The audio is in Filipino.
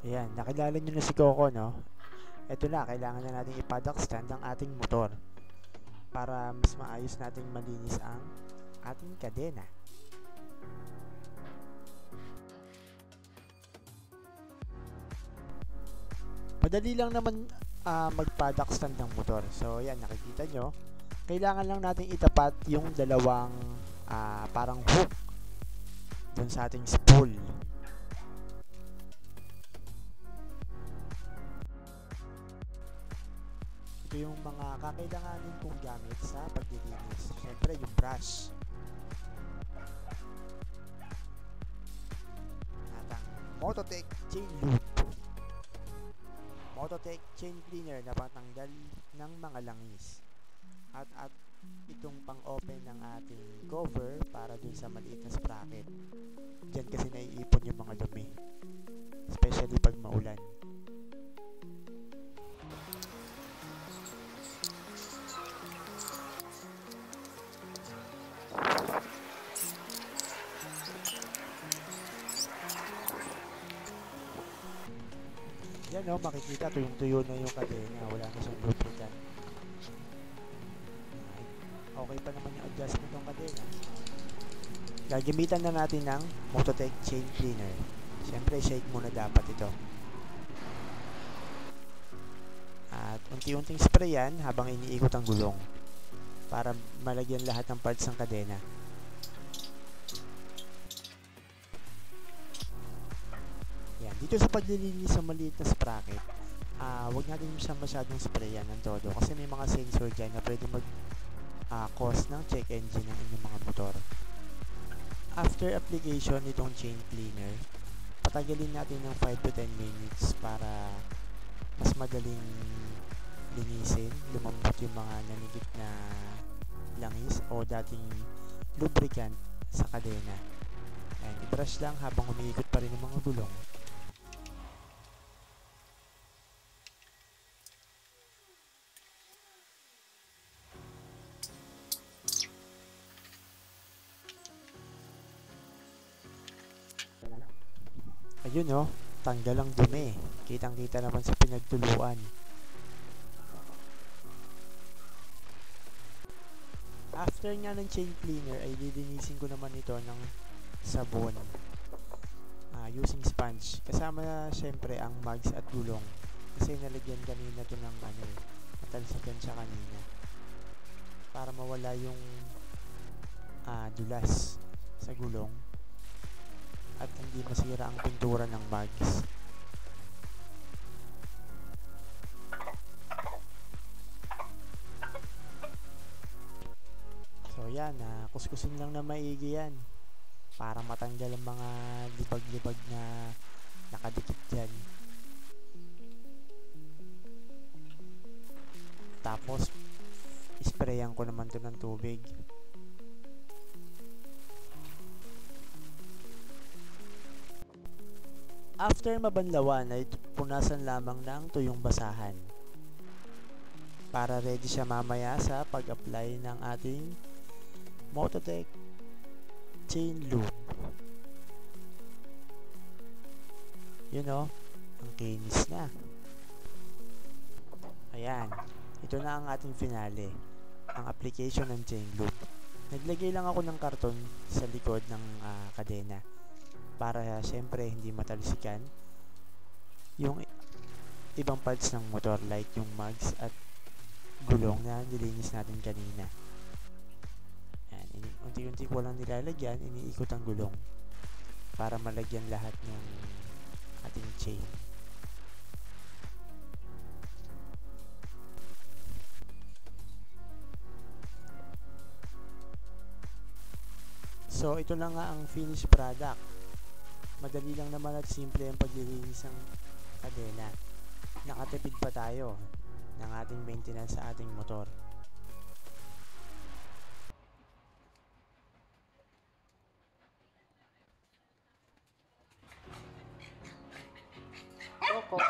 Ayan, nakilala nyo na si Coco, no? Ito na, kailangan na natin i-paddock stand ang ating motor para mas maayos nating malinis ang ating kadena. Madali lang naman mag-paddock stand ng motor. So, ayan, nakikita nyo. Kailangan lang natin itapat yung dalawang parang hook dun sa ating spool. Ito yung mga kakailanganin kong gamit sa paglilinis. Siyempre, yung brush. At ang Mototech Chain Lube. Mototech Chain Cleaner na patanggal ng mga langis. At itong pang-open ng ating cover para dun sa maliit na sprocket. Diyan kasi naiipon yung mga dumi. Especially pag maulan. Yan o, makikita tuyong-tuyo na yung kadena. Wala na siyang lubricant. Okay pa naman yung adjustment ng kadena. Gagamitan na natin ng Mototech Chain Cleaner. Siyempre, shake muna dapat ito. At unti-unting sprayan habang iniikot ang gulong para malagyan lahat ng parts ng kadena. Yan. Dito sa paglilinis sa maliit na sprocket, huwag natin siya masyadong sprayan ng todo kasi may mga sensor dyan na pwede mag-cause ng check engine ng inyong mga motor. After application nitong chain cleaner, patagalin natin ng 5 to 10 minutes para mas madaling linisin, lumambot yung mga nanigit na langis o dating lubricant sa kadena. Ayan, i-brush lang habang umiikot pa rin yung mga gulong. Ayun oh, tanggal ang dumi. Kitang-kita naman sa pinagtuluan. After nga ng chain cleaner ay lilinisin ko naman ito ng sabon using sponge. Kasama na syempre ang mugs at gulong kasi nalagyan kanina to ng natalsagan siya kanina para mawala yung dulas sa gulong at hindi masira ang pintura ng mugs. So yan, kuskusin lang na maigi yan para matanggal ang mga libag-libag na nakadikit dyan. Tapos isprayan ko naman to ng tubig. After mabanlawan ay punasan lamang ng tuyong basahan para ready siya mamaya sa pag-apply ng ating Mototech Chain Lube. Yun o, ang kinis na. Ayan, ito na ang ating finale, ang application ng Chain Lube. Naglagay lang ako ng karton sa likod ng kadena para syempre hindi matalsikan yung ibang parts ng motor like yung mugs at gulong na nilinis natin kanina. Ayan, unti-unti ko lang nilalagyan, iniikot ang gulong para malagyan lahat ng ating chain. So ito na nga ang finished product. Madali lang naman at simple ang paglilinis ng kadena. Nakatipid pa tayo ng ating maintenance sa ating motor. Coco.